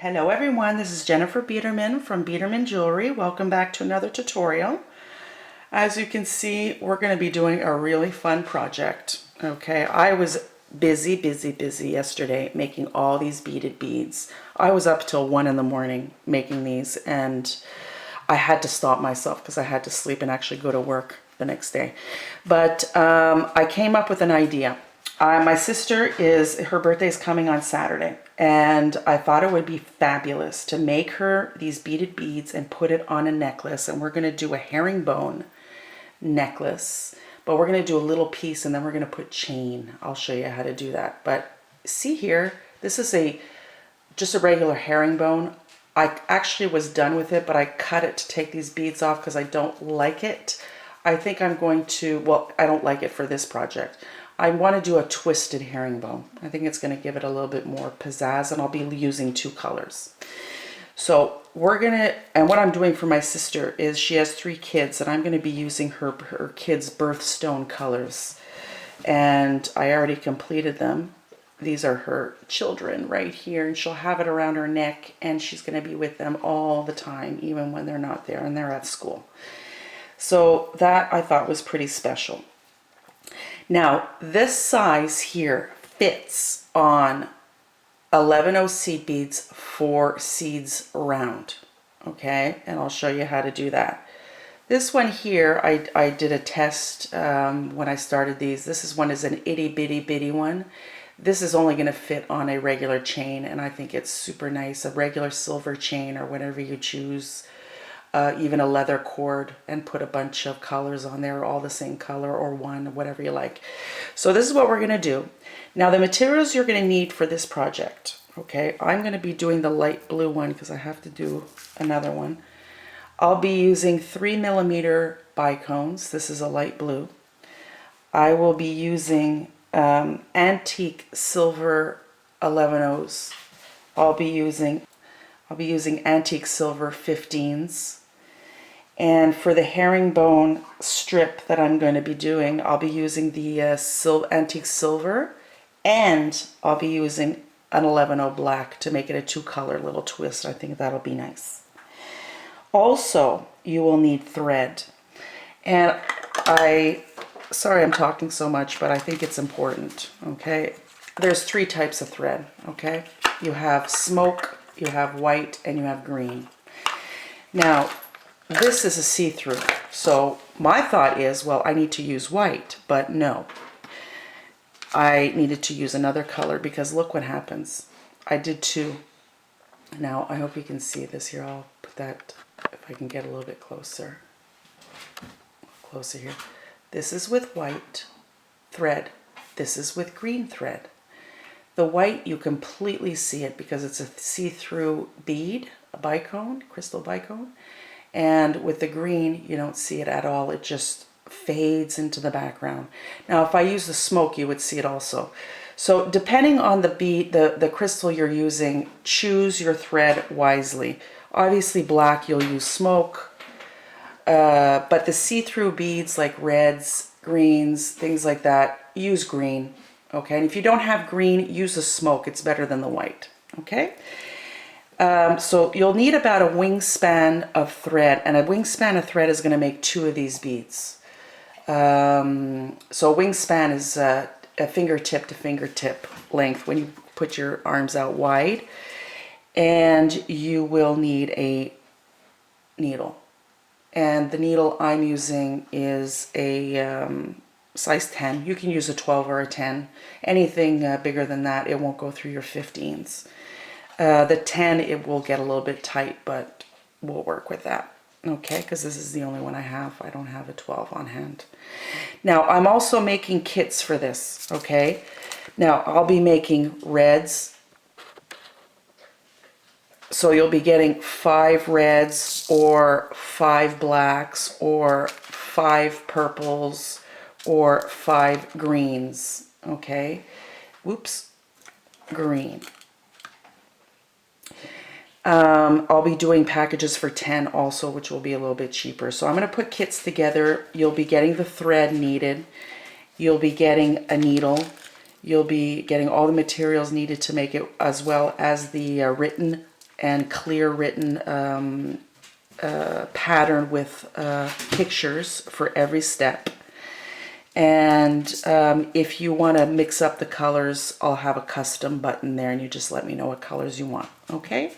Hello everyone, this is Jennifer Biedermann from Biedermann Jewelry. Welcome back to another tutorial. As you can see, we're going to be doing a really fun project. Okay, I was busy yesterday making all these beaded beads. I was up till 1 in the morning making these, and I had to stop myself because I had to sleep and actually go to work the next day. But I came up with an idea. My sister her birthday is coming on Saturday, and I thought it would be fabulous to make her these beaded beads and put it on a necklace. And we're going to do a herringbone necklace, but we're going to do a little piece and then we're going to put chain. I'll show you how to do that. But see here, this is just a regular herringbone. I actually was done with it, but I cut it to take these beads off because I don't like it. I think I'm going to, well, I don't like it for this project. I want to do a twisted herringbone. I think it's going to give it a little bit more pizzazz, and I'll be using 2 colors. So and what I'm doing for my sister is she has 3 kids, and I'm going to be using her kids' birthstone colors. And I already completed them. These are her children right here, and she'll have it around her neck, and she's going to be with them all the time, even when they're not there and they're at school. So that I thought was pretty special. Now, this size here fits on 11/0 seed beads, 4 seeds round, okay? And I'll show you how to do that. This one here, I did a test when I started these. This one is an itty bitty one. This is only going to fit on a regular chain, and I think it's super nice. A regular silver chain or whatever you choose. Even a leather cord, and put a bunch of colors on there, all the same color or one, whatever you like. So this is what we're going to do. Now the materials you're going to need for this project, okay, I'm going to be doing the light blue one because I have to do another one. I'll be using 3mm bicones. This is a light blue. I will be using antique silver 11/0s. I'll be using antique silver 15s. And for the herringbone strip that I'm going to be doing, I'll be using the antique silver, and I'll be using an 11/0 black to make it a 2-color little twist. I think that'll be nice. Also, you will need thread. And sorry I'm talking so much, but I think it's important, okay? There's 3 types of thread, okay? You have smoke, you have white, and you have green. Now, this is a see-through. So my thought is, well, I need to use white, but no. I needed to use another color because look what happens. I did 2. Now, I hope you can see this here. I'll put that, if I can get a little bit closer. Closer here. This is with white thread. This is with green thread. The white, you completely see it because it's a see-through bead, a bicone, crystal bicone. And with the green, you don't see it at all. It just fades into the background. Now, if I use the smoke, you would see it also. So depending on the bead, the crystal you're using, choose your thread wisely. Obviously black, you'll use smoke. But the see-through beads like reds, greens, things like that, use green. Okay, and if you don't have green, use the smoke. It's better than the white. Okay, so you'll need about a wingspan of thread, and a wingspan of thread is going to make 2 of these beads. So a wingspan is a fingertip to fingertip length when you put your arms out wide, and you will need a needle. And the needle I'm using is a size 10. You can use a 12 or a 10. Anything bigger than that, it won't go through your 15s. The 10, it will get a little bit tight, but we'll work with that. Okay, because this is the only one I have. I don't have a 12 on hand. Now, I'm also making kits for this, okay? Now, I'll be making reds. So you'll be getting 5 reds or 5 blacks or 5 purples or 5 greens, okay? Whoops, green. I'll be doing packages for 10 also, which will be a little bit cheaper. So I'm going to put kits together. You'll be getting the thread needed. You'll be getting a needle. You'll be getting all the materials needed to make it, as well as the written and clear written pattern with pictures for every step. And if you want to mix up the colors, I'll have a custom button there, and you just let me know what colors you want. Okay,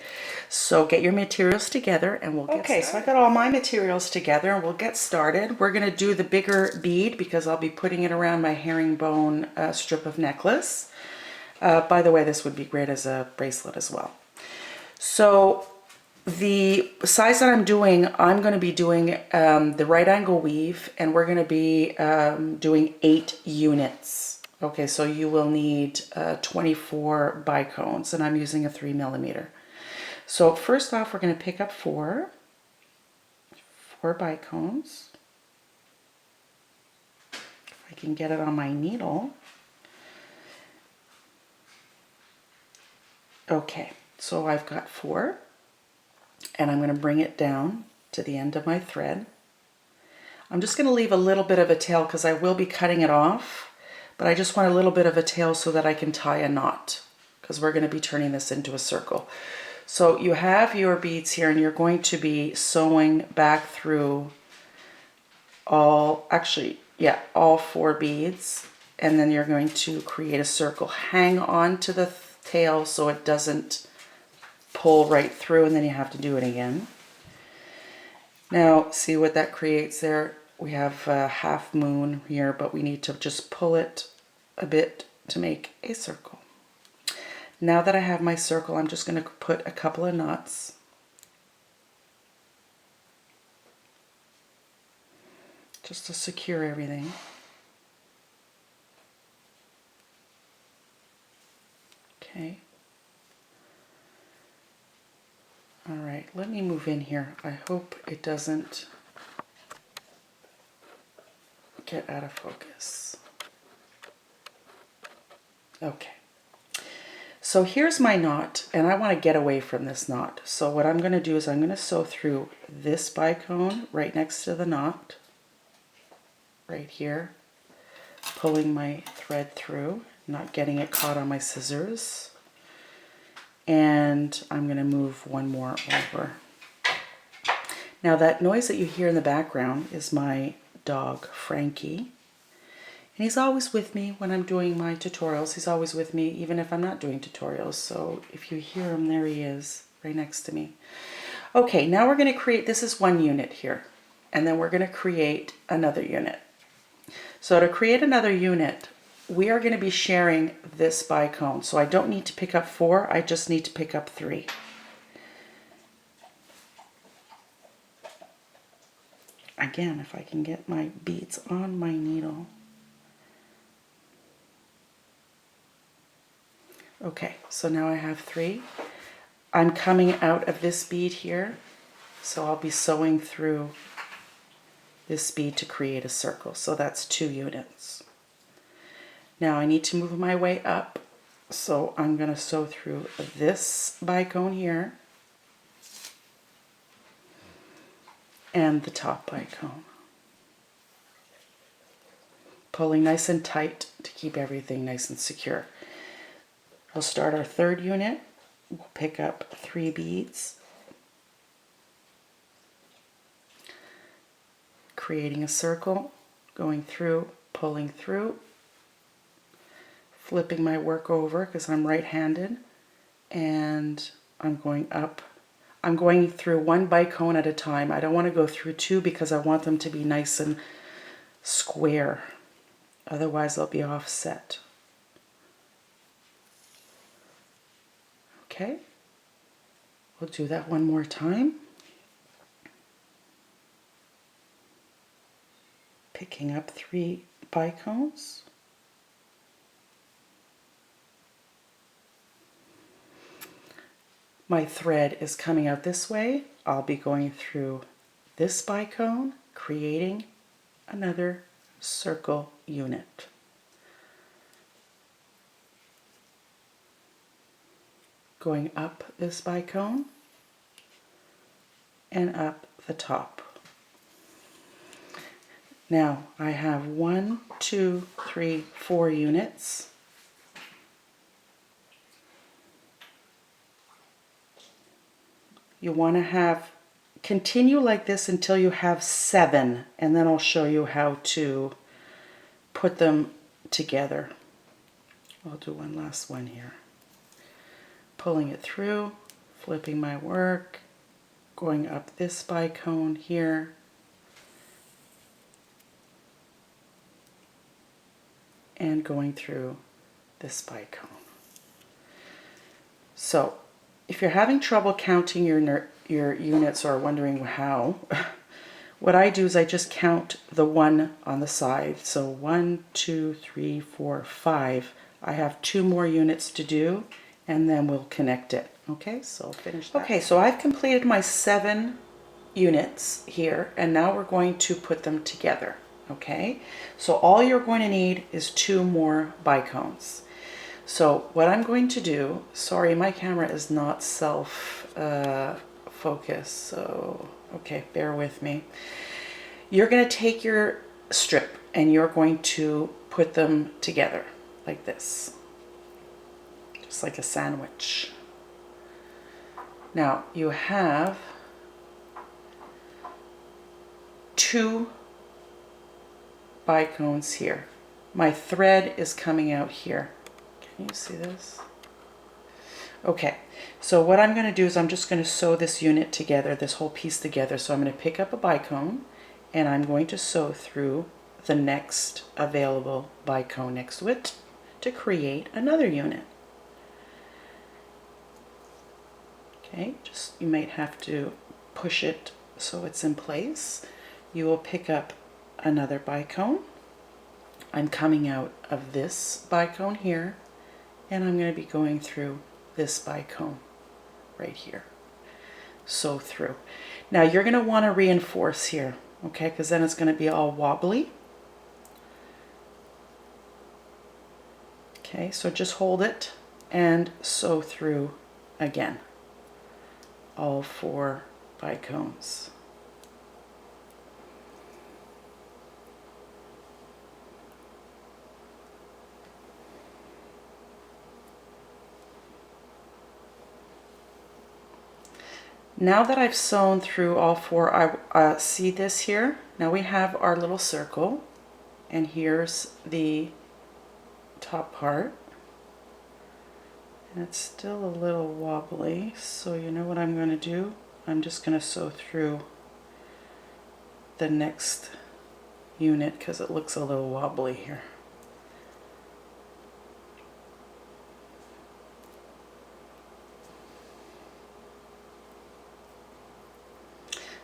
so get your materials together and we'll get started. So I got all my materials together and we'll get started. We're going to do the bigger bead because I'll be putting it around my herringbone strip of necklace. By the way, this would be great as a bracelet as well. So the size that I'm going to be doing the right angle weave, and we're going to be doing 8 units. Okay, so you will need 24 bicones, and I'm using a 3mm. So first off, we're going to pick up 4 bicones. If I can get it on my needle. Okay, so I've got 4. And I'm going to bring it down to the end of my thread. I'm just going to leave a little bit of a tail because I will be cutting it off, but I just want a little bit of a tail so that I can tie a knot, because we're going to be turning this into a circle. So you have your beads here, and you're going to be sewing back through all 4 beads, and then you're going to create a circle. Hang on to the tail so it doesn't pull right through, and then you have to do it again. Now see what that creates there? We have a half moon here, but we need to just pull it a bit to make a circle. Now that I have my circle, I'm just going to put a couple of knots. Just to secure everything. Okay. All right, let me move in here. I hope it doesn't get out of focus. Okay. So here's my knot, and I want to get away from this knot. So what I'm going to do is I'm going to sew through this bicone right next to the knot, right here, pulling my thread through, not getting it caught on my scissors. And I'm going to move one more over. Now that noise that you hear in the background is my dog, Frankie. And he's always with me when I'm doing my tutorials. He's always with me even if I'm not doing tutorials. So if you hear him, there he is, right next to me. Okay, now we're going to create, this is 1 unit here. And then we're going to create another unit. So to create another unit, we are going to be sharing this bicone. So I don't need to pick up 4, I just need to pick up 3. Again, if I can get my beads on my needle. Okay, so now I have 3. I'm coming out of this bead here, so I'll be sewing through this bead to create a circle. So that's 2 units. Now I need to move my way up, so I'm going to sew through this bicone here and the top bicone, pulling nice and tight to keep everything nice and secure. We'll start our 3rd unit. We'll pick up 3 beads, creating a circle, going through, pulling through, flipping my work over because I'm right-handed, and I'm going up. I'm going through 1 bicone at a time. I don't want to go through 2 because I want them to be nice and square. Otherwise they'll be offset. Okay, we'll do that one more time. Picking up 3 bicones. My thread is coming out this way. I'll be going through this bicone, creating another circle unit. Going up this bicone and up the top. Now I have 1, 2, 3, 4 units. You want to continue like this until you have 7, and then I'll show you how to put them together. I'll do one last one here. Pulling it through, flipping my work, going up this bicone here, and going through this bicone. So if you're having trouble counting your units or wondering how, what I do is I just count the 1 on the side. So 1, 2, 3, 4, 5. I have 2 more units to do, and then we'll connect it. Okay, so I'll finish that. Okay, so I've completed my 7 units here, and now we're going to put them together. Okay, so all you're going to need is 2 more bicones. So what I'm going to do, sorry, my camera is not self-focused, so okay, bear with me. You're going to take your strip and you're going to put them together like this, just like a sandwich. Now you have 2 bicones here. My thread is coming out here. Can you see this? Okay, so what I'm going to do is I'm just going to sew this unit together, this whole piece together. So I'm going to pick up a bicone and I'm going to sew through the next available bicone next to it to create another unit. Okay, just you might have to push it so it's in place. You will pick up another bicone. I'm coming out of this bicone here, and I'm going to be going through this bicone right here. Sew through. Now you're going to want to reinforce here, okay, because then it's going to be all wobbly. Okay, so just hold it and sew through again, all 4 bicones. Now that I've sewn through all 4, I see this here. Now we have our little circle, and here's the top part. And it's still a little wobbly, so you know what I'm going to do? I'm just going to sew through the next unit because it looks a little wobbly here.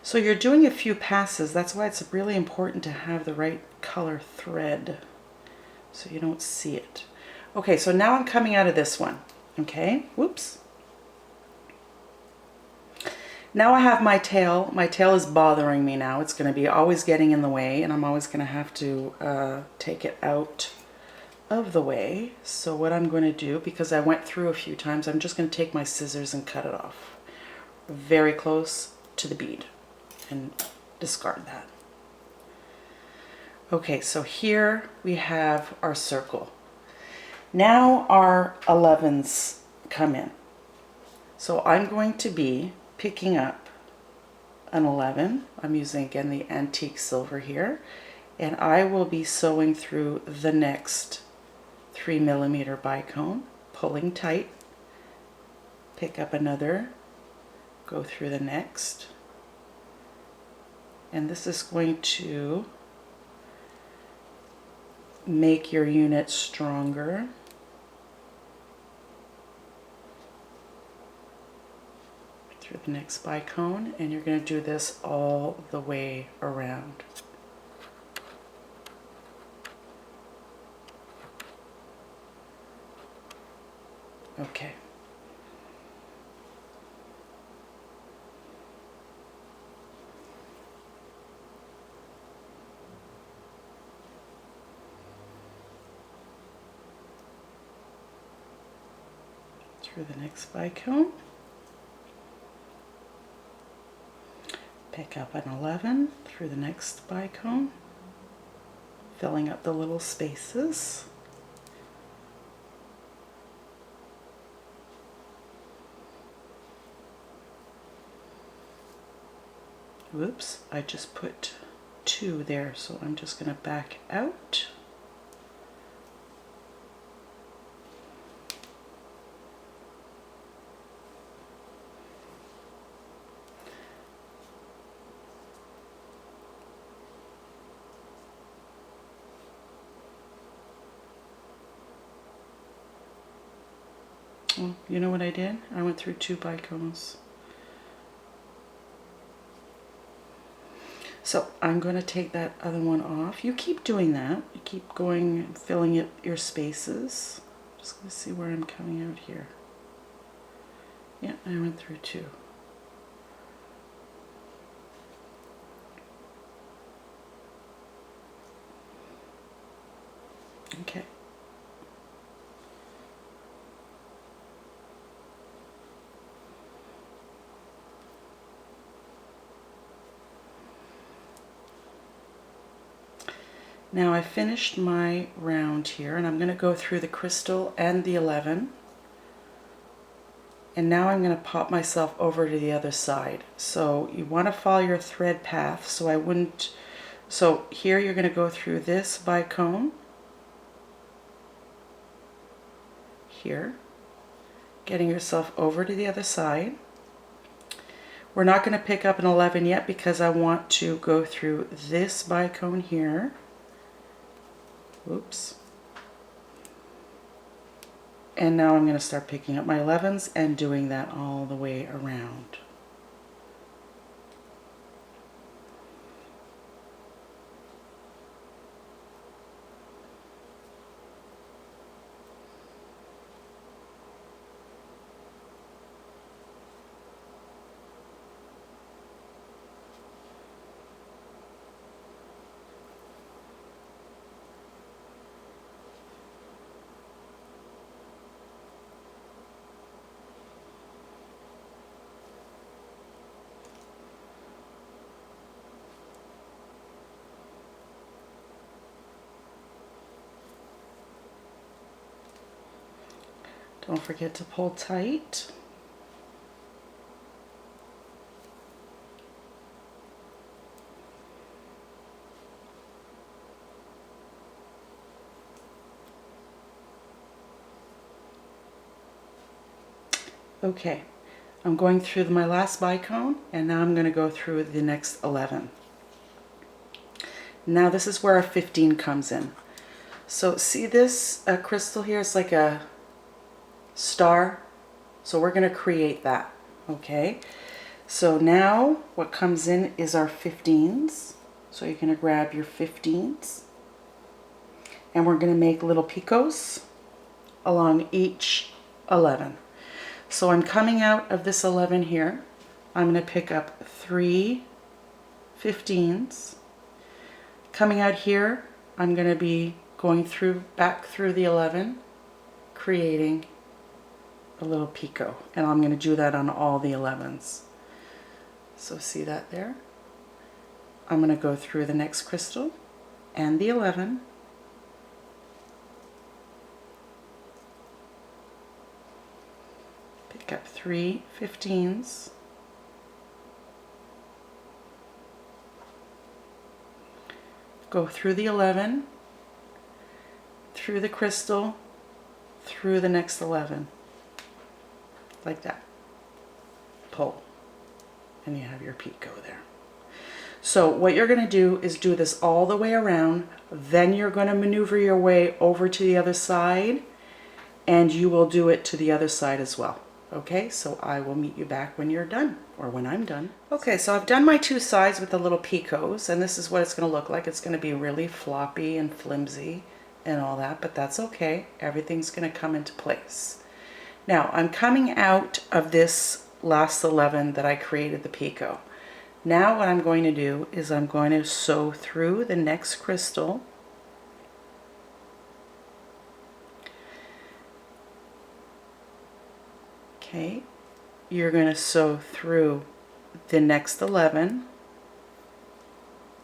So you're doing a few passes. That's why it's really important to have the right color thread so you don't see it. Okay, so now I'm coming out of this one. Okay, whoops. Now I have my tail. My tail is bothering me now. It's going to be always getting in the way, and I'm always going to have to take it out of the way. So what I'm going to do, because I went through a few times, I'm just going to take my scissors and cut it off very close to the bead and discard that. Okay, so here we have our circle. Now our 11s come in. So I'm going to be picking up an 11. I'm using again the antique silver here, and I will be sewing through the next 3mm bicone, pulling tight, pick up another, go through the next, and this is going to make your unit stronger. Through the next bicone, and you're going to do this all the way around. Okay. Through the next bicone. Pick up an 11 through the next bicone, filling up the little spaces. Whoops, I just put 2 there, so I'm just going to back out. Oh, you know what I did? I went through 2 bicones. So I'm going to take that other one off. You keep doing that. You keep going and filling it, your spaces. Just going to see where I'm coming out here. Yeah, I went through 2. Okay. Now I finished my round here, and I'm going to go through the crystal and the 11. And now I'm going to pop myself over to the other side. So you want to follow your thread path, so I wouldn't. So here you're going to go through this bicone. Here. Getting yourself over to the other side. We're not going to pick up an 11 yet because I want to go through this bicone here. Oops. And now I'm going to start picking up my 11s and doing that all the way around. Don't forget to pull tight. Okay, I'm going through my last bicone, and now I'm going to go through the next 11. Now this is where our 15 comes in. So see this crystal here? It's like a star. So we're going to create that. Okay, so now what comes in is our 15s. So you're going to grab your 15s, and we're going to make little picots along each 11. So I'm coming out of this 11 here. I'm going to pick up 3 15s. Coming out here, I'm going to be going through back through the 11, creating a little picot, and I'm going to do that on all the 11s. So see that there? I'm going to go through the next crystal and the 11. Pick up 3 15s. Go through the 11, through the crystal, through the next 11. Like that. Pull. And you have your picot there. So what you're going to do is do this all the way around. Then you're going to maneuver your way over to the other side, and you will do it to the other side as well. Okay, so I will meet you back when you're done, or when I'm done. Okay, so I've done my 2 sides with the little picots, and this is what it's going to look like. It's going to be really floppy and flimsy and all that, but that's okay. Everything's going to come into place. Now, I'm coming out of this last 11 that I created the picot. Now what I'm going to do is I'm going to sew through the next crystal. Okay, you're going to sew through the next 11,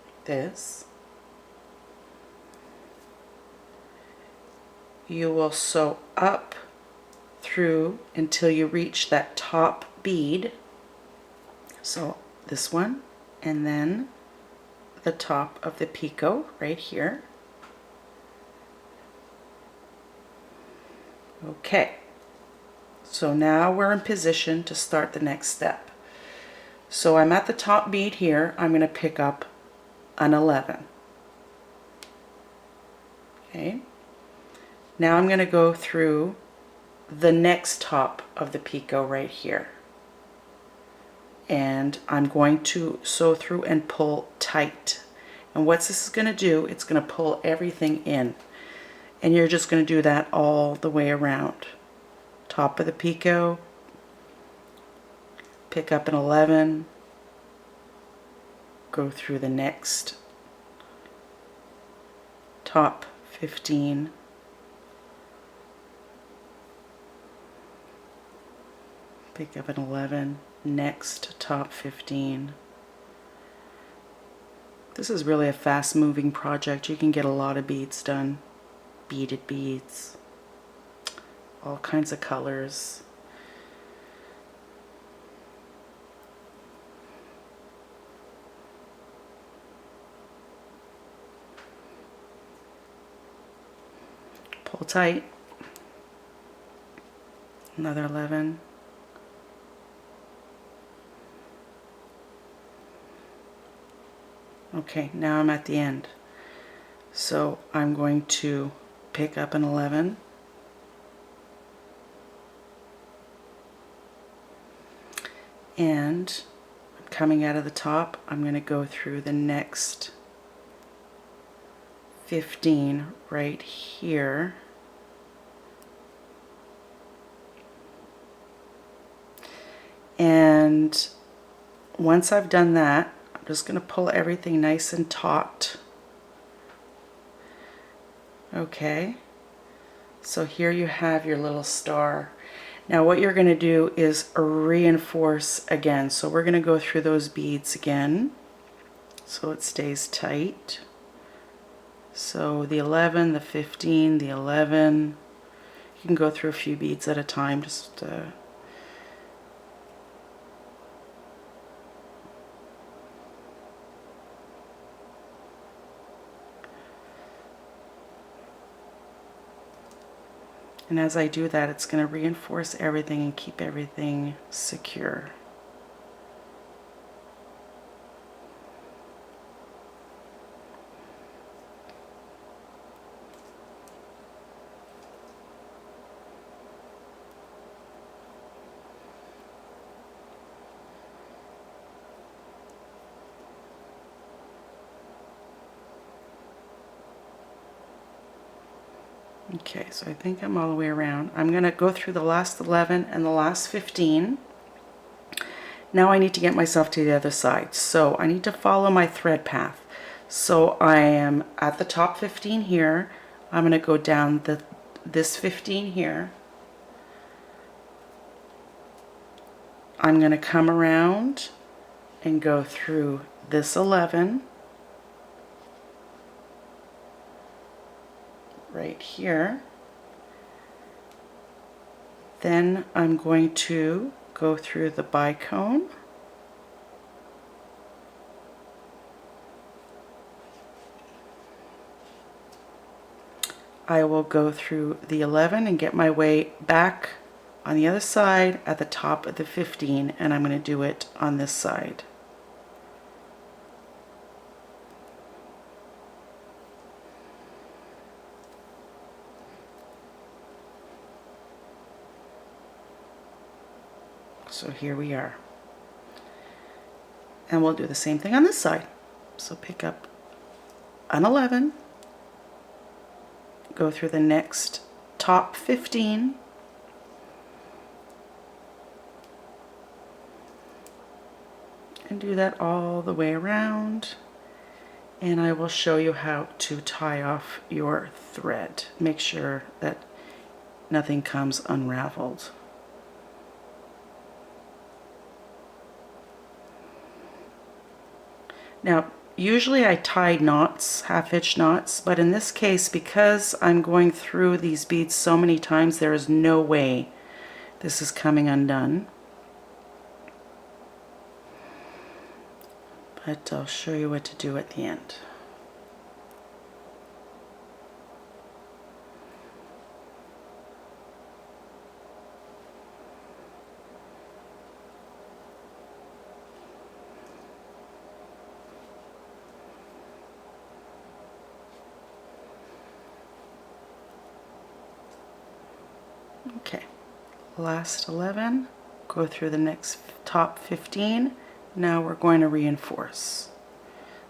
like this. You will sew up through until you reach that top bead. So this one and then the top of the picot right here. Okay, so now we're in position to start the next step. So I'm at the top bead here. I'm going to pick up an 11. Okay, now I'm going to go through the next top of the picot right here, and I'm going to sew through and pull tight. And what this is going to do, it's going to pull everything in, and you're just going to do that all the way around. Top of the picot, pick up an 11, go through the next top 15, pick up an 11, next top 15. This is really a fast moving project. You can get a lot of beads done, beaded beads, all kinds of colors. Pull tight, another 11. Okay, now I'm at the end. So I'm going to pick up an 11, and I'm coming out of the top. I'm going to go through the next 15 right here. And once I've done that, I'm just going to pull everything nice and taut. Okay, so here you have your little star. Now what you're going to do is reinforce again. So we're going to go through those beads again so it stays tight. So the 11, the 15, the 11. You can go through a few beads at a time, just and as I do that, it's going to reinforce everything and keep everything secure. Okay, so I think I'm all the way around. I'm going to go through the last 11 and the last 15. Now I need to get myself to the other side. So I need to follow my thread path. So I am at the top 15 here. I'm going to go down this 15 here. I'm going to come around and go through this 11 right here. Then I'm going to go through the bicone. I will go through the 11 and get my way back on the other side at the top of the 15, and I'm going to do it on this side. So here we are. And we'll do the same thing on this side. So pick up an 11, go through the next top 15, and do that all the way around. And I will show you how to tie off your thread. Make sure that nothing comes unraveled. Now, usually I tie knots, half-hitch knots, but in this case, because I'm going through these beads so many times, there is no way this is coming undone. but I'll show you what to do at the end. Okay, last 11, go through the next top 15. Now we're going to reinforce.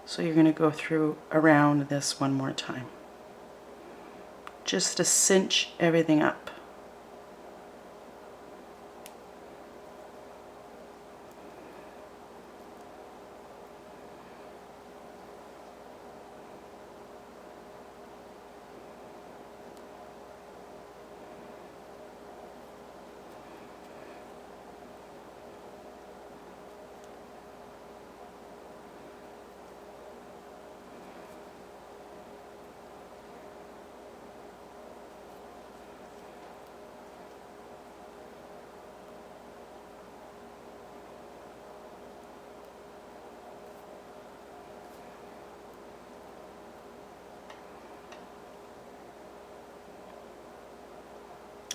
So you're going to go through around this one more time, just to cinch everything up.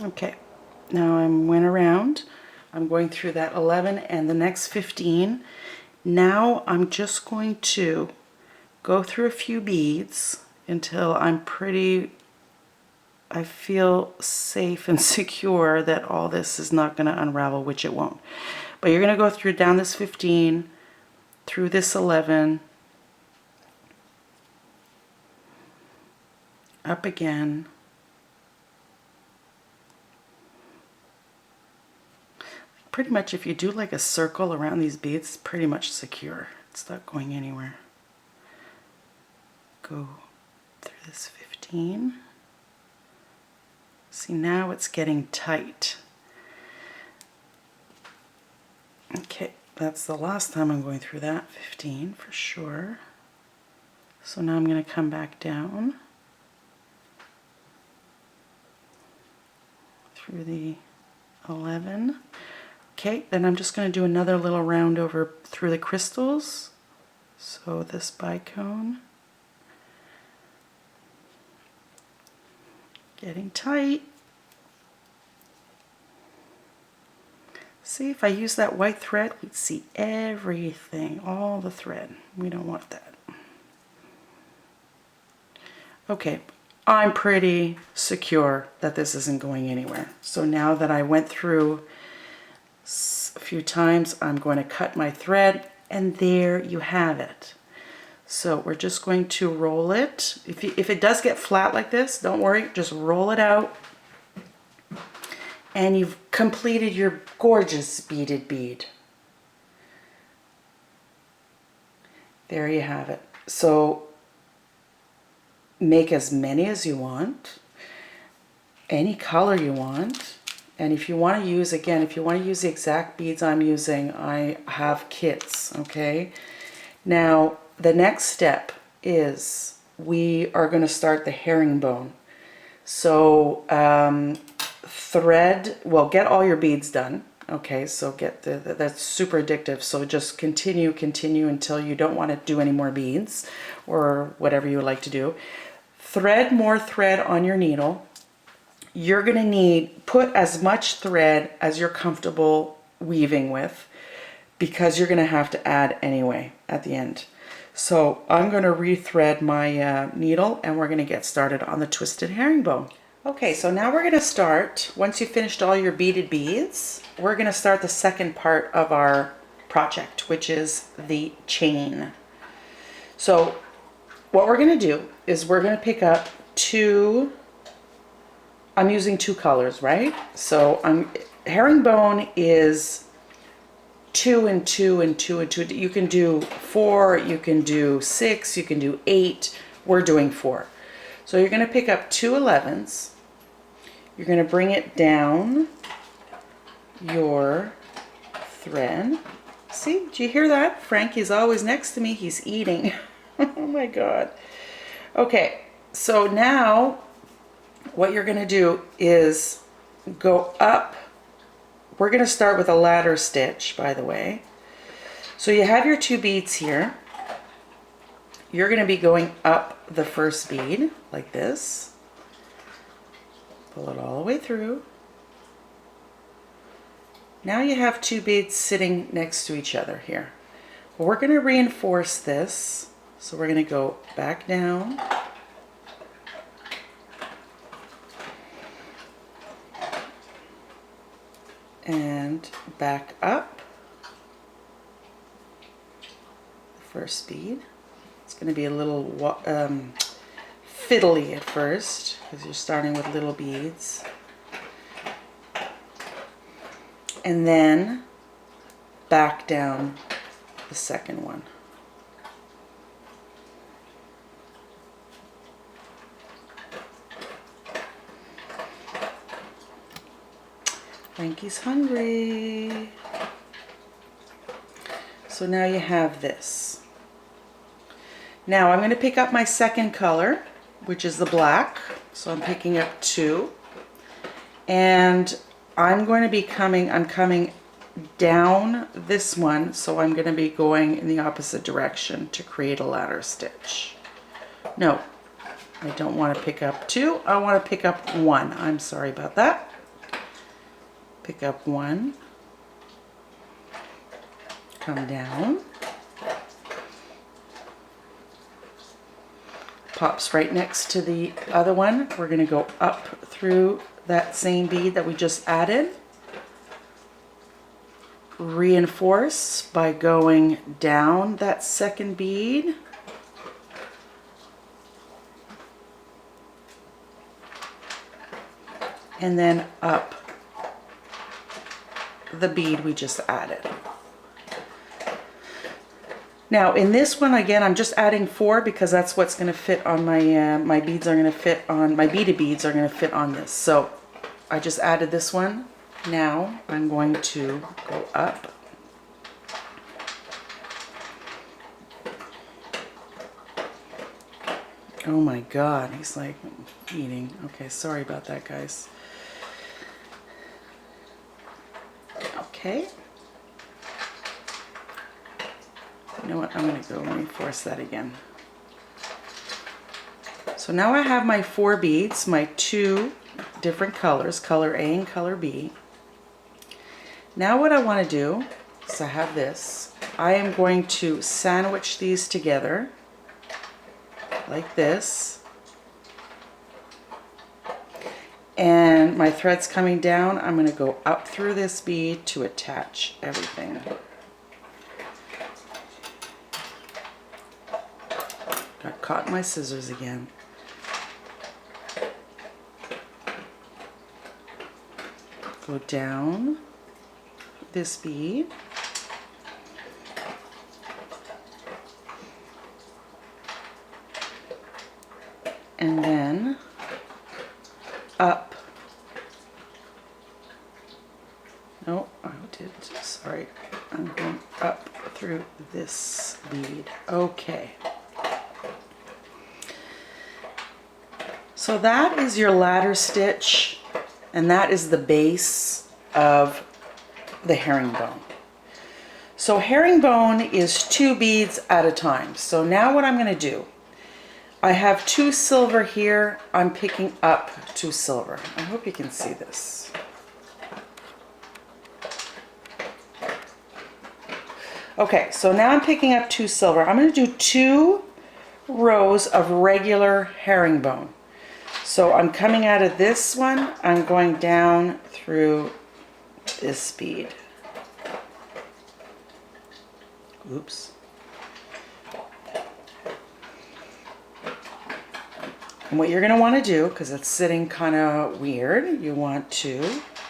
Okay, now I went around. I'm going through that 11 and the next 15. Now I'm just going to go through a few beads until I feel safe and secure that all this is not going to unravel, which it won't. But you're going to go through down this 15, through this 11, up again, pretty much if you do like a circle around these beads, it's pretty much secure. It's not going anywhere. Go through this 15. See, now it's getting tight. Okay, that's the last time I'm going through that 15 for sure. So now I'm going to come back down through the 11. Okay, then I'm just going to do another little round over through the crystals. So this bicone. Getting tight. See, if I use that white thread, we'd see everything, all the thread. We don't want that. Okay, I'm pretty secure that this isn't going anywhere. So now that I went through a few times, I'm going to cut my thread, and there you have it. So we're just going to roll it. If it does get flat like this, don't worry, just roll it out, and you've completed your gorgeous beaded bead. There you have it. So make as many as you want, any color you want. And if you want to use, again, if you want to use the exact beads I'm using, I have kits, okay? Now, the next step is we are going to start the herringbone. So, thread, well, get all your beads done, okay? So get that's super addictive. So just continue until you don't want to do any more beads or whatever you would like to do. Thread more thread on your needle. You're going to need, put as much thread as you're comfortable weaving with, because you're going to have to add anyway at the end. So I'm going to rethread my needle, and we're going to get started on the twisted herringbone. Okay, so now we're going to start, once you've finished all your beaded beads, we're going to start the second part of our project, which is the chain. So what we're going to do is we're going to pick up two, I'm using two colors, right? So herringbone is 2 and 2 and 2 and 2. You can do 4, you can do 6, you can do 8. We're doing 4. So you're going to pick up 2 11s. You're going to bring it down your thread. See, do you hear that? Frankie's always next to me. He's eating. Oh my God. Okay, so now what you're going to do is go up. We're going to start with a ladder stitch, by the way. So you have your 2 beads here. you're going to be going up the first bead like this. Pull it all the way through. Now you have 2 beads sitting next to each other here. Well, we're going to reinforce this. So we're going to go back down. And back up. The first bead. It's going to be a little fiddly at first because you're starting with little beads. And then back down the second one. Frankie's hungry. So now you have this. Now I'm going to pick up my second color, which is the black. So I'm picking up 2. And I'm coming down this one, so I'm going to be going in the opposite direction to create a ladder stitch. No, I don't want to pick up 2, I want to pick up 1. I'm sorry about that. Pick up 1, come down, pops right next to the other one. We're going to go up through that same bead that we just added. Reinforce by going down that second bead. And then up the bead we just added. Now in this one, again, I'm just adding 4 because that's what's going to fit on my, my beads are going to fit on, my beaded beads are going to fit on this. So I just added this one. Now I'm going to go up. Oh my God, he's like eating. Okay, sorry about that, guys. Okay. You know what, I'm going to go reinforce that again. So now I have my 4 beads, my 2 different colors, color A and color B. Now what I want to do is I have this. I am going to sandwich these together like this. And my thread's coming down. I'm going to go up through this bead to attach everything. Got caught in my scissors again. Go down this bead. And then up. No, I did, sorry. I'm going up through this bead. Okay. So that is your ladder stitch, and that is the base of the herringbone. So herringbone is 2 beads at a time. So now what I'm going to do, I have 2 silver here. I'm picking up 2 silver. I hope you can see this. Okay, so now I'm picking up 2 silver. I'm going to do 2 rows of regular herringbone. So I'm coming out of this one, I'm going down through this bead. Oops. And what you're going to want to do, because it's sitting kind of weird, you want to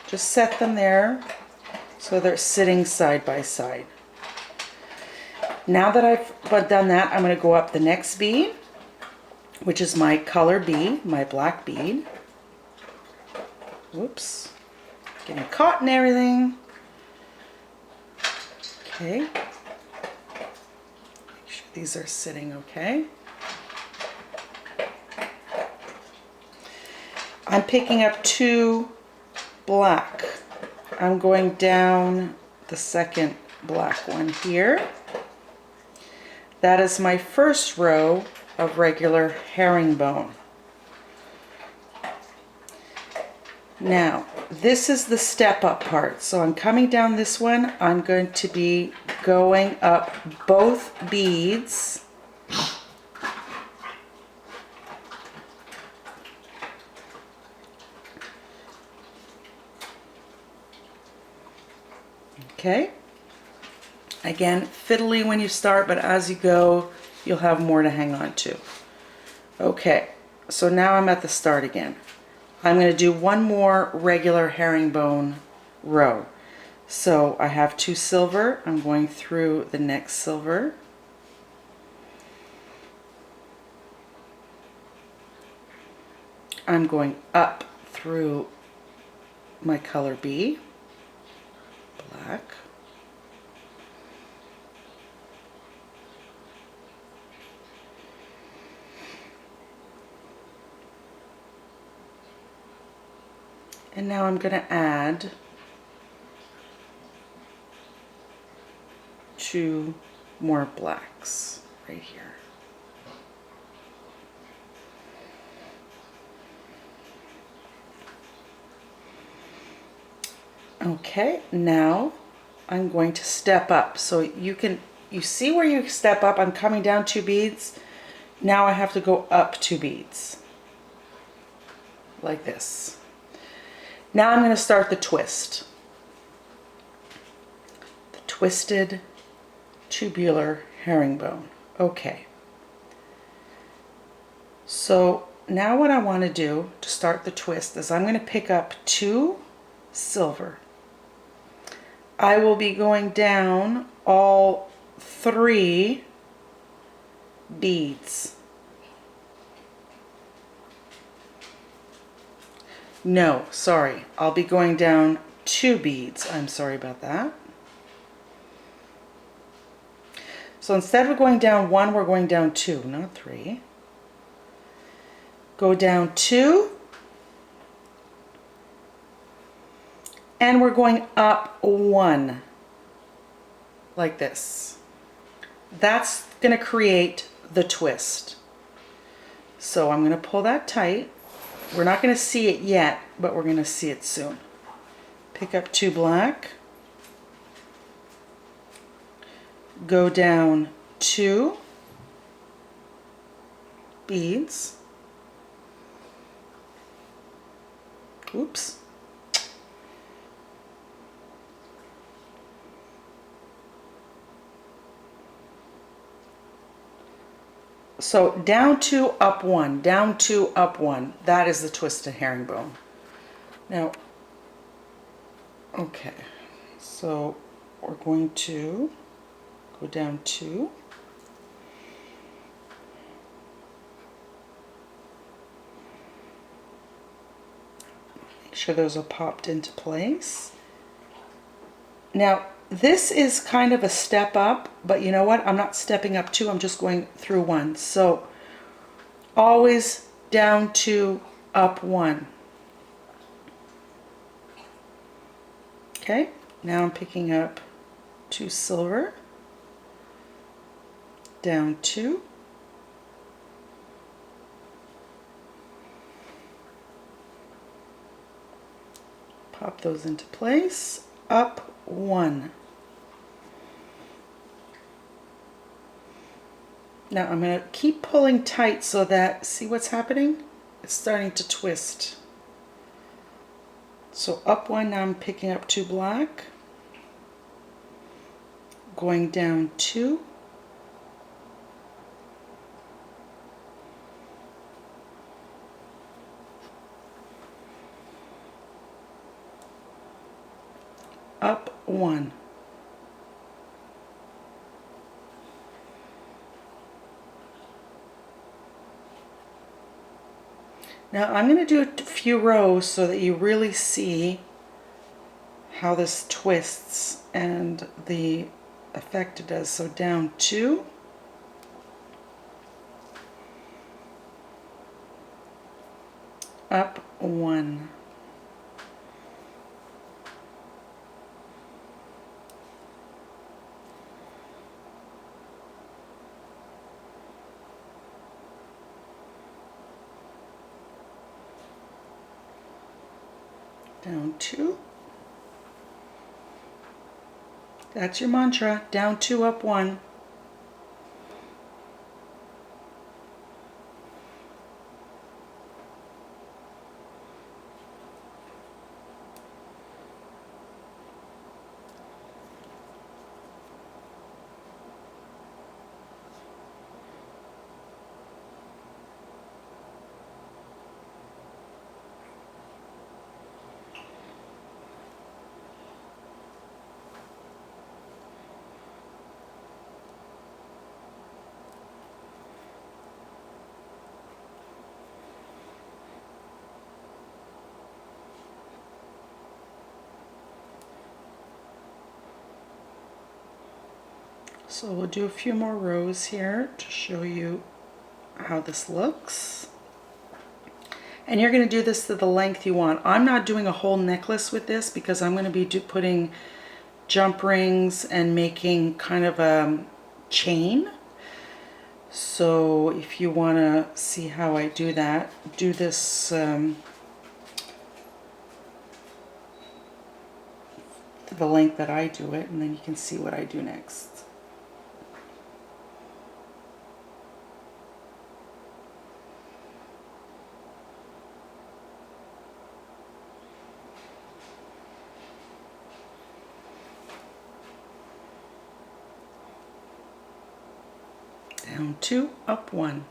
just set them there so they're sitting side by side. Now that I've done that, I'm going to go up the next bead, which is my color B, my black bead. Whoops. Getting caught in everything. Okay. Make sure these are sitting okay. I'm picking up 2 black. I'm going down the second black one here. That is my first row of regular herringbone. Now, this is the step up part. So I'm coming down this one. I'm going to be going up both beads. Okay. Again, fiddly when you start, but as you go, you'll have more to hang on to. Okay, so now I'm at the start again. I'm going to do one more regular herringbone row. So I have 2 silver. I'm going through the next silver. I'm going up through my color B, black. And now I'm going to add 2 more blacks right here. Okay, now I'm going to step up. So you see where you step up, I'm coming down 2 beads. Now I have to go up 2 beads. Like this. Now I'm going to start the twist. The twisted tubular herringbone. Okay. So now what I want to do to start the twist is I'm going to pick up 2 silver. I will be going down all 3 beads. No, sorry. I'll be going down 2 beads. I'm sorry about that. So instead of going down 1, we're going down 2, not 3. Go down 2. And we're going up 1. Like this. That's going to create the twist. So I'm going to pull that tight. We're not going to see it yet, but we're going to see it soon. Pick up 2 black. Go down 2 beads. Oops. So down 2, up 1, down 2, up 1. That is the twisted herringbone. Now, okay, so we're going to go down 2. Make sure those are popped into place. Now, this is kind of a step up, but you know what? I'm not stepping up 2, I'm just going through 1. So always down 2, up 1. Okay, now I'm picking up 2 silver, down 2. Pop those into place, up 1. Now I'm going to keep pulling tight so that, see what's happening? It's starting to twist. So up 1, now I'm picking up 2 black, going down 2, up 1. Now I'm going to do a few rows so that you really see how this twists and the effect it does. So down 2, up 1. down 2. That's your mantra, down 2, up 1. So we'll do a few more rows here to show you how this looks. And you're going to do this to the length you want. I'm not doing a whole necklace with this because I'm going to be putting jump rings and making kind of a chain. So if you want to see how I do that, do this to the length that I do it, and then you can see what I do next. Down 2, up 1.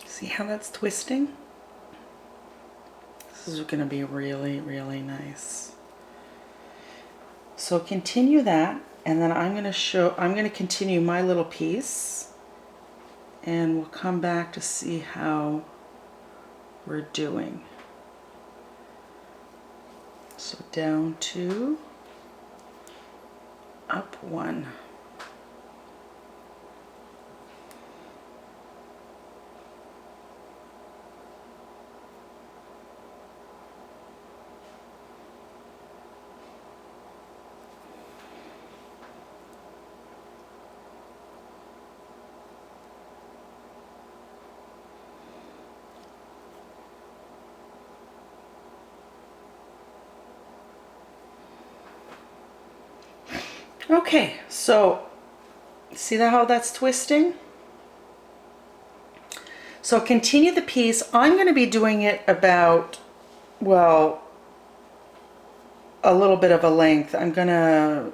See how that's twisting? This is going to be really, really nice. So continue that, and then I'm going to continue my little piece, and we'll come back to see how we're doing. So down 2, up 1. Okay, so see how that's twisting? So continue the piece. I'm going to be doing it about, well, a little bit of a length. I'm going to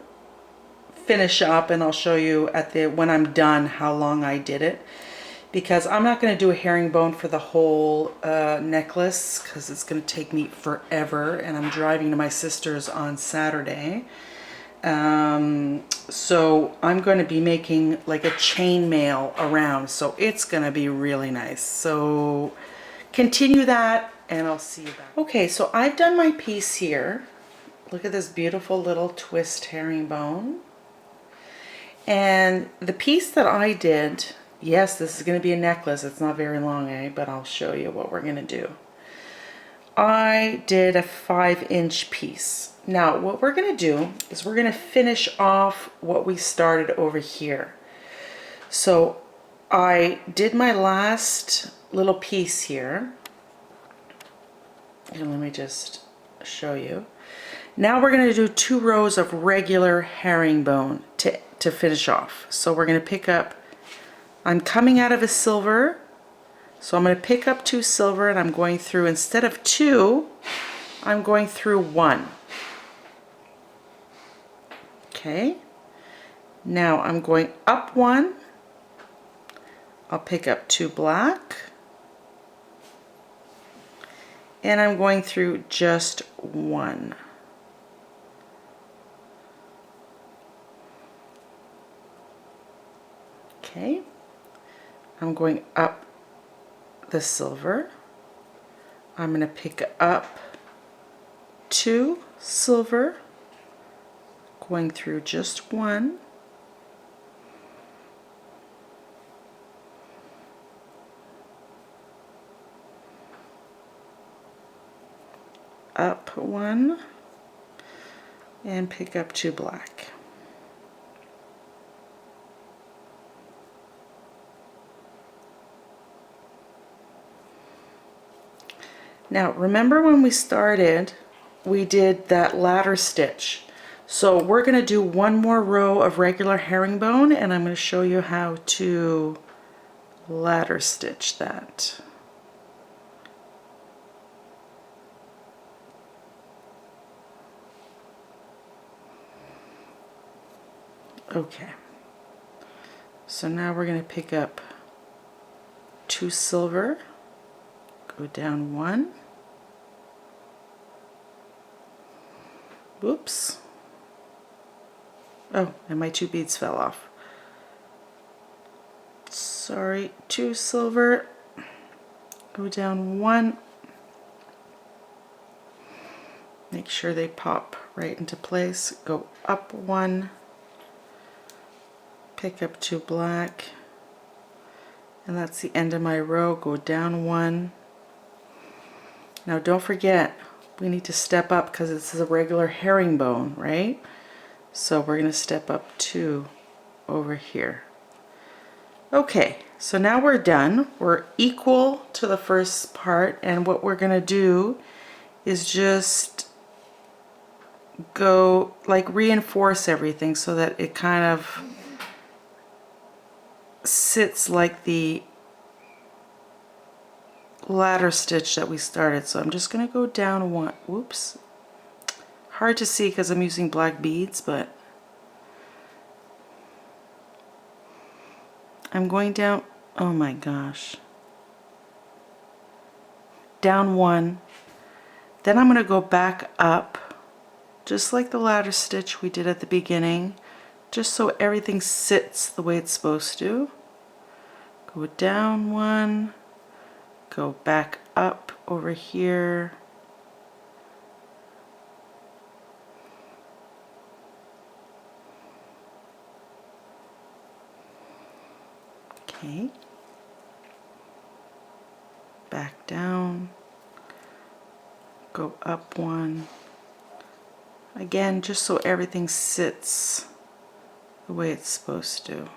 finish up and I'll show you at the when I'm done how long I did it, because I'm not going to do a herringbone for the whole necklace because it's going to take me forever, and I'm driving to my sister's on Saturday. So I'm going to be making like a chain mail around, so it's going to be really nice. So continue that and I'll see you back. Okay, so I've done my piece here. Look at this beautiful little twist herringbone. And the piece that I did, yes, this is going to be a necklace. It's not very long, but I'll show you what we're going to do. I did a 5-inch piece. Now what we're going to do is we're going to finish off what we started over here. So I did my last little piece here, and let me just show you. Now we're going to do 2 rows of regular herringbone to finish off. So we're going to pick up, I'm coming out of a silver, so I'm going to pick up 2 silver, and I'm going through, instead of 2, I'm going through 1. Okay, now I'm going up 1, I'll pick up 2 black, and I'm going through just 1. Okay, I'm going up the silver, I'm going to pick up 2 silver, going through just 1, up 1, and pick up 2 black. Now remember when we started, we did that ladder stitch. So we're going to do one more row of regular herringbone, and I'm going to show you how to ladder stitch that. Okay, so now we're going to pick up 2 silver, go down 1, whoops, oh, and my 2 beads fell off. Sorry, 2 silver, go down 1, make sure they pop right into place, go up 1, pick up 2 black, and that's the end of my row. Go down 1. Now don't forget, we need to step up because this is a regular herringbone, right? So we're going to step up 2 over here. Okay, so now we're done. We're equal to the first part, and what we're going to do is just go like reinforce everything so that it kind of sits like the ladder stitch that we started. So I'm just going to go down 1. Whoops. Hard to see because I'm using black beads, but I'm going down, oh my gosh, down 1. Then I'm going to go back up just like the ladder stitch we did at the beginning, just so everything sits the way it's supposed to. Go down 1, go back up over here, okay, back down, go up 1, again just so everything sits the way it's supposed to.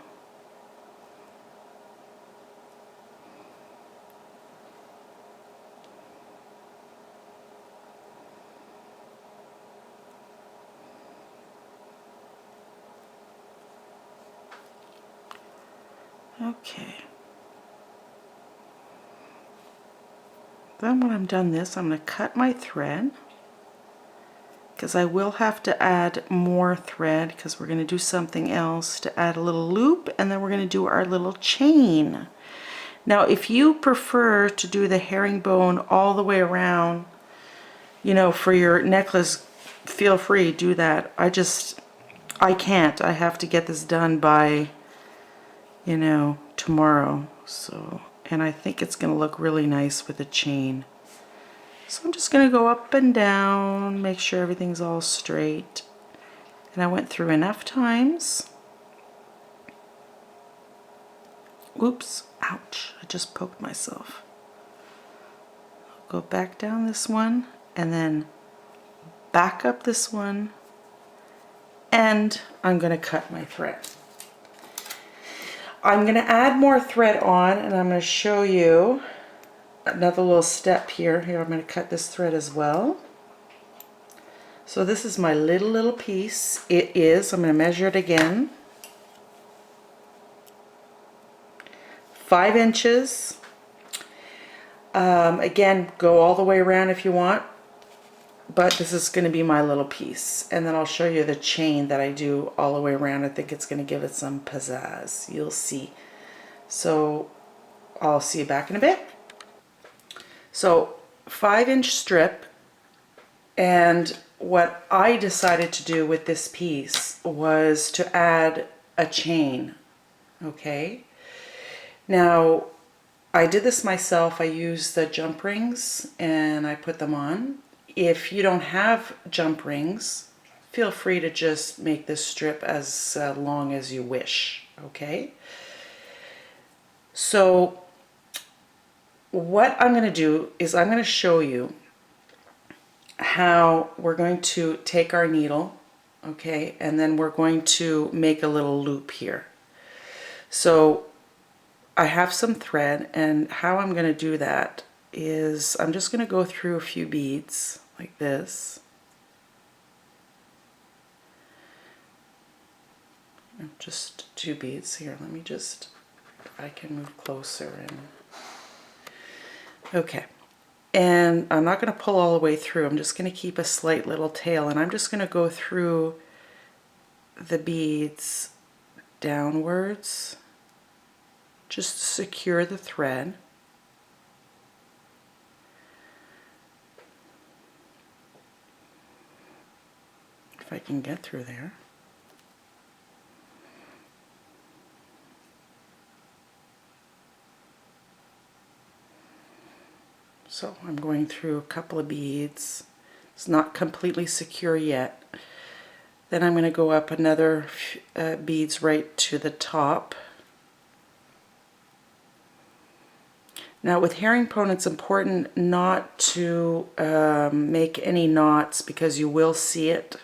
Okay. Then when I'm done this, I'm going to cut my thread because I will have to add more thread because we're going to do something else to add a little loop, and then we're going to do our little chain. Now if you prefer to do the herringbone all the way around, you know, for your necklace, feel free, do that. I can't. I have to get this done by, you know, tomorrow. So, and I think it's going to look really nice with a chain. So I'm just going to go up and down, make sure everything's all straight. And I went through enough times. Oops, ouch, I just poked myself. Go back down this one, and then back up this one, and I'm going to cut my thread. I'm going to add more thread on, and I'm going to show you another little step here. Here, I'm going to cut this thread as well. So this is my little piece. It is, I'm going to measure it again, 5 inches. Again, go all the way around if you want, but this is going to be my little piece. And then I'll show you the chain that I do all the way around. I think it's going to give it some pizzazz. You'll see. So I'll see you back in a bit. So 5-inch strip, and what I decided to do with this piece was to add a chain. Okay. Now I did this myself. I used the jump rings and I put them on. if you don't have jump rings, feel free to just make this strip as long as you wish, okay? So what I'm going to do is I'm going to show you how we're going to take our needle, okay, and then we're going to make a little loop here. So I have some thread, and how I'm going to do that is I'm just going to go through a few beads like this. Just 2 beads here. Let me just, if I can move closer and, okay. And I'm not going to pull all the way through. I'm just going to keep a slight little tail, and I'm just going to go through the beads downwards just to secure the thread. If I can get through there. So I'm going through a couple of beads. It's not completely secure yet. Then I'm going to go up another beads right to the top. Now with herringbone, it's important not to make any knots because you will see it.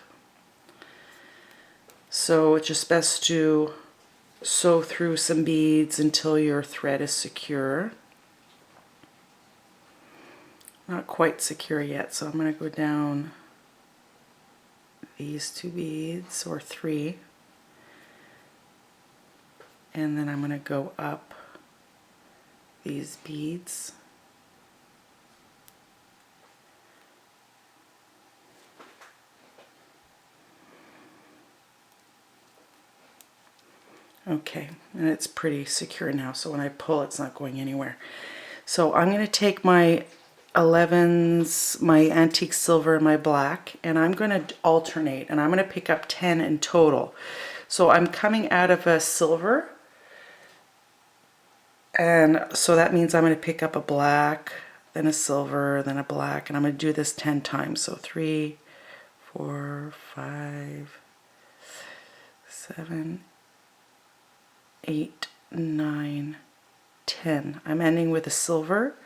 So it's just best to sew through some beads until your thread is secure. Not quite secure yet, so I'm going to go down these 2 beads, or 3, and then I'm going to go up these beads. Okay, and it's pretty secure now, so when I pull, it's not going anywhere. So I'm going to take my 11s, my antique silver, and my black, and I'm going to alternate, and I'm going to pick up 10 in total. So I'm coming out of a silver, and so that means I'm going to pick up a black, then a silver, then a black, and I'm going to do this 10 times. So 3, 4, 5, 7, 8, 9, 10. I'm ending with a silver.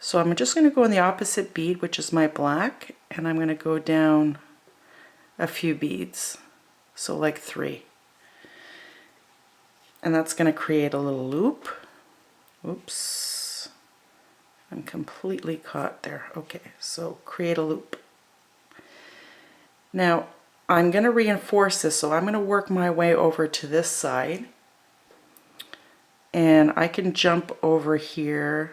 So I'm just going to go in the opposite bead, which is my black, and I'm going to go down a few beads, so like 3. And that's going to create a little loop. Oops, I'm completely caught there. Okay, so create a loop. Now I'm going to reinforce this, so I'm going to work my way over to this side, and I can jump over here.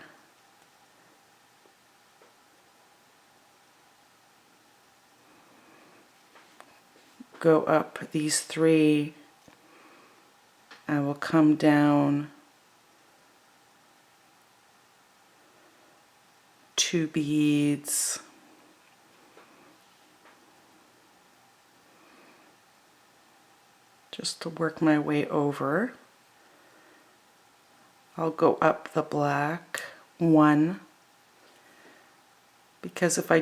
Go up these 3, I will come down 2 beads, just to work my way over. I'll go up the black 1, because if I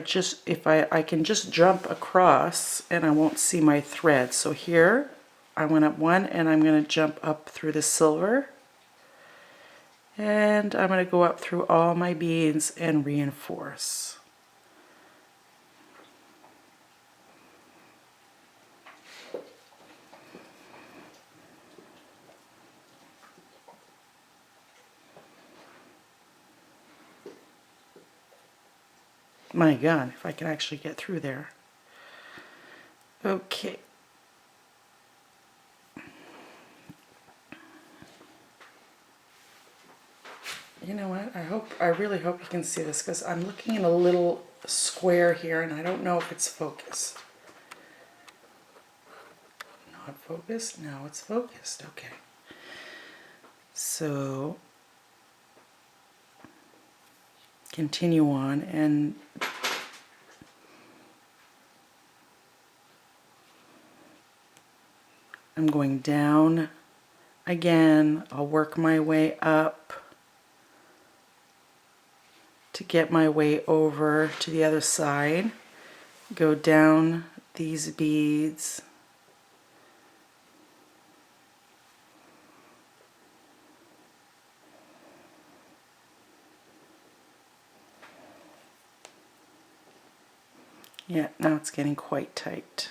can just jump across and I won't see my thread. So here I went up 1, and I'm going to jump up through the silver, and I'm going to go up through all my beads and reinforce. My God, if I can actually get through there. Okay. You know what? I really hope you can see this, because I'm looking in a little square here and I don't know if it's focused. Not focused? No, it's focused. Okay. So continue on, and I'm going down again. I'll work my way up to get my way over to the other side. go down these beads. Yeah, now it's getting quite tight.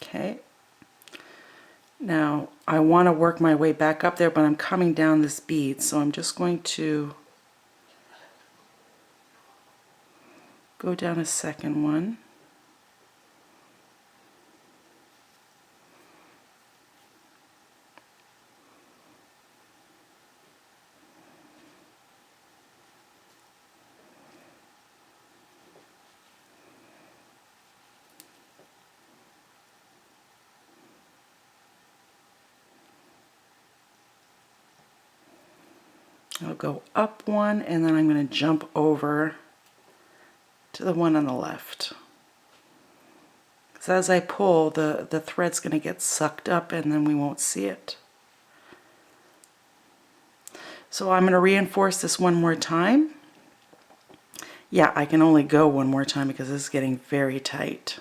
Okay. Now I want to work my way back up there, but I'm coming down this bead, so I'm just going to go down a second one. I'll go up one, and then I'm going to jump over to the one on the left. Because as I pull, the thread's going to get sucked up and then we won't see it. So I'm going to reinforce this one more time. Yeah, I can only go one more time because this is getting very tight.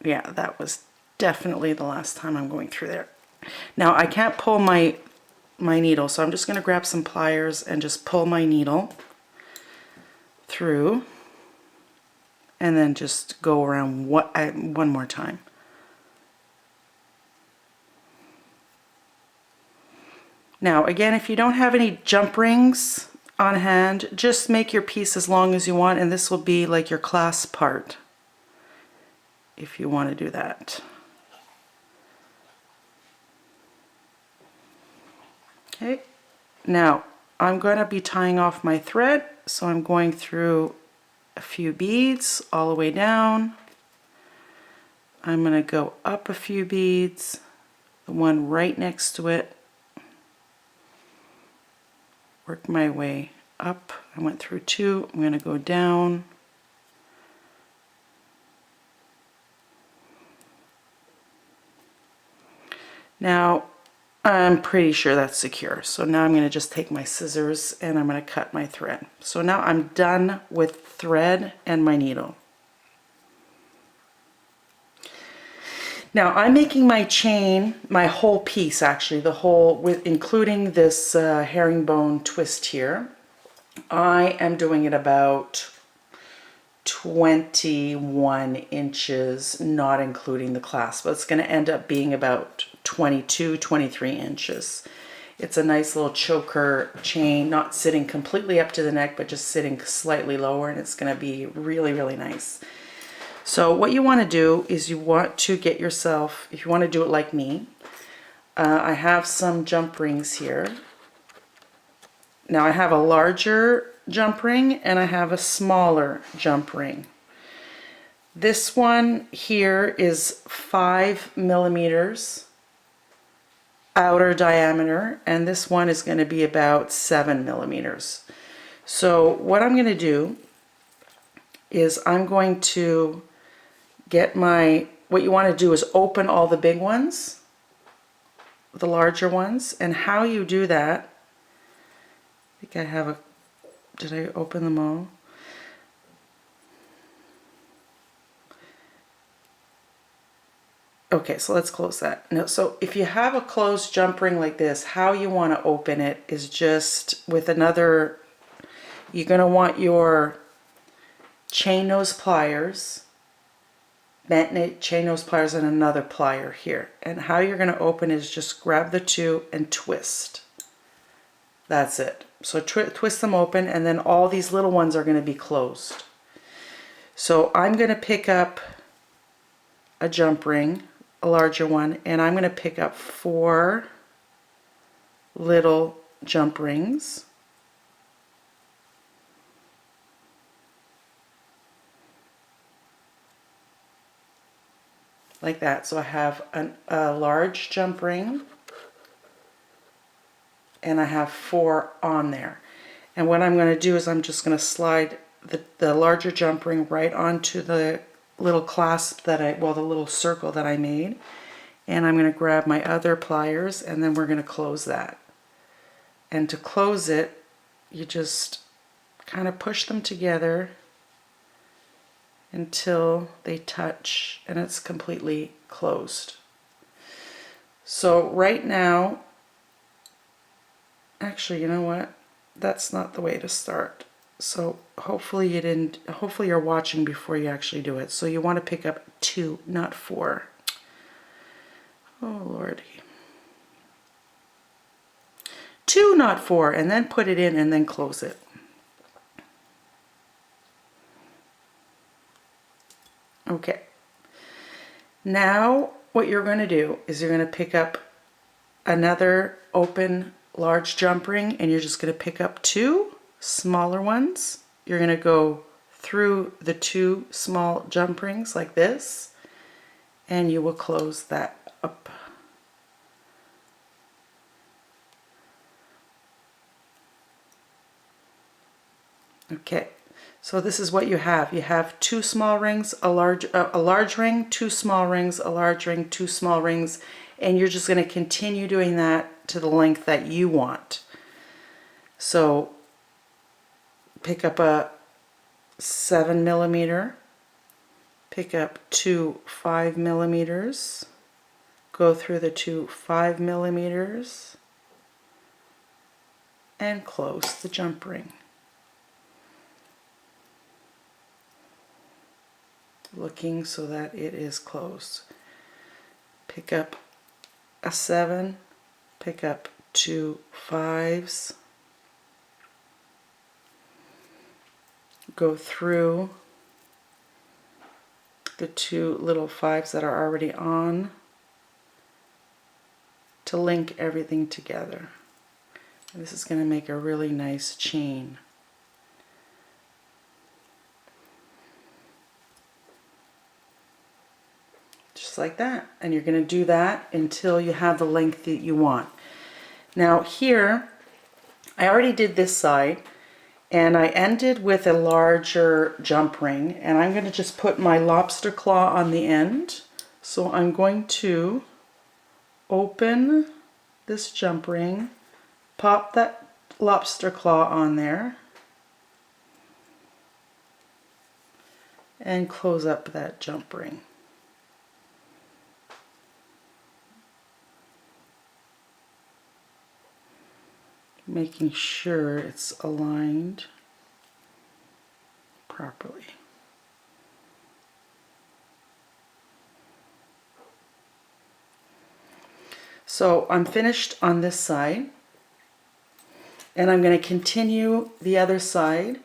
Yeah, that was definitely the last time I'm going through there. Now I can't pull my needle, so I'm just going to grab some pliers and just pull my needle through and then just go around one more time. Now again, if you don't have any jump rings on hand, just make your piece as long as you want, and this will be like your clasp part if you want to do that. Okay, now I'm going to be tying off my thread, so I'm going through a few beads all the way down. I'm going to go up a few beads, the one right next to it, work my way up. I went through two, I'm going to go down. Now I'm pretty sure that's secure, so now I'm going to just take my scissors and I'm going to cut my thread. So now I'm done with thread and my needle. Now I'm making my chain, my whole piece actually, the whole, including this herringbone twist here. I am doing it about 21 inches, not including the clasp, but it's going to end up being about 22, 23 inches. It's a nice little choker chain, not sitting completely up to the neck, but just sitting slightly lower, and it's going to be really, really nice. So what you want to do is you want to get yourself, if you want to do it like me, I have some jump rings here. Now I have a larger jump ring and I have a smaller jump ring. This one here is 5 millimeters outer diameter, and this one is going to be about 7 millimeters. So what I'm going to do is I'm going to get what you want to do is open all the big ones, the larger ones, and how you do that, I think I have did I open them all? Okay, so let's close that. No, so if you have a closed jump ring like this, how you want to open it is just with another, you're going to want your chain nose pliers, bent chain nose pliers, and another plier here. And how you're going to open is just grab the two and twist. That's it. So twist them open, and then all these little ones are going to be closed. So I'm going to pick up a jump ring, a larger one, and I'm going to pick up 4 little jump rings. Like that. So I have a large jump ring, and I have 4 on there. And what I'm going to do is I'm just going to slide the larger jump ring right onto the little clasp that the little circle that I made. And I'm going to grab my other pliers, and then we're going to close that. And to close it, you just kind of push them together until they touch and it's completely closed. So right now, actually, you know what? That's not the way to start. So hopefully you're watching before you actually do it. So you want to pick up 2, not 4. Oh Lordy. 2, not 4, and then put it in and then close it. Okay. Now what you're going to do is you're going to pick up another open large jump ring, and you're just going to pick up 2 smaller ones. You're going to go through the 2 small jump rings like this, and you will close that up. Okay, so this is what you have. You have 2 small rings, a large ring, 2 small rings, a large ring, 2 small rings, and you're just going to continue doing that to the length that you want. So pick up a 7mm, pick up 2 5mm, go through the 2 5mm, and close the jump ring. Looking so that it is closed. Pick up a 7, pick up 2 5s, go through the 2 little 5s that are already on to link everything together. And this is going to make a really nice chain. Just like that. And you're going to do that until you have the length that you want. Now here, I already did this side, and I ended with a larger jump ring, and I'm going to just put my lobster claw on the end. So I'm going to open this jump ring, pop that lobster claw on there, and close up that jump ring. Making sure it's aligned properly. So I'm finished on this side, and I'm going to continue the other side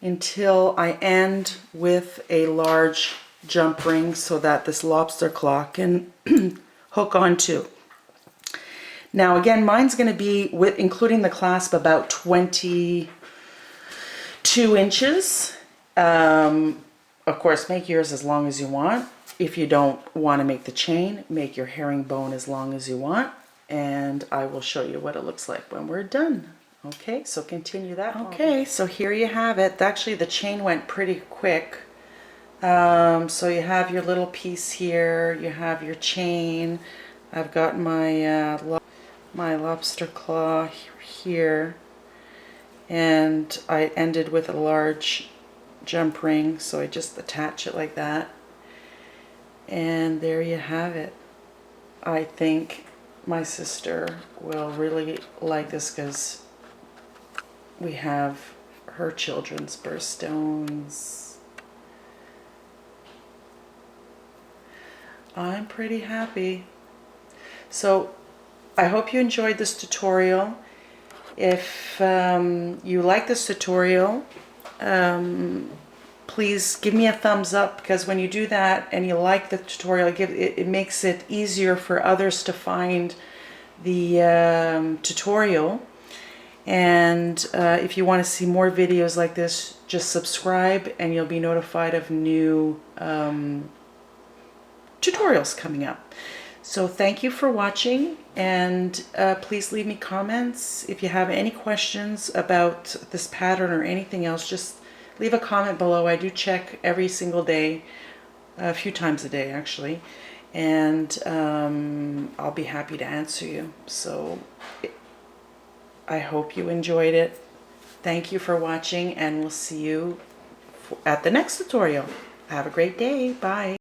until I end with a large jump ring so that this lobster claw can hook onto. Now again, mine's going to be, with including the clasp, about 22 inches. Of course, make yours as long as you want. If you don't want to make the chain, make your herringbone as long as you want. And I will show you what it looks like when we're done. Okay, so continue that. Okay, so here you have it. Actually, the chain went pretty quick. So you have your little piece here, you have your chain. I've got my lobster claw here, and I ended with a large jump ring, so I just attach it like that, and there you have it. I think my sister will really like this because we have her children's birthstones. I'm pretty happy. So I hope you enjoyed this tutorial. If you like this tutorial, please give me a thumbs up, because when you do that and you like the tutorial, it makes it easier for others to find the tutorial. And if you want to see more videos like this, just subscribe and you'll be notified of new tutorials coming up. So thank you for watching, and please leave me comments. If you have any questions about this pattern or anything else, just leave a comment below. I do check every single day, a few times a day actually, and I'll be happy to answer you. So I hope you enjoyed it. Thank you for watching, and we'll see you at the next tutorial. Have a great day. Bye.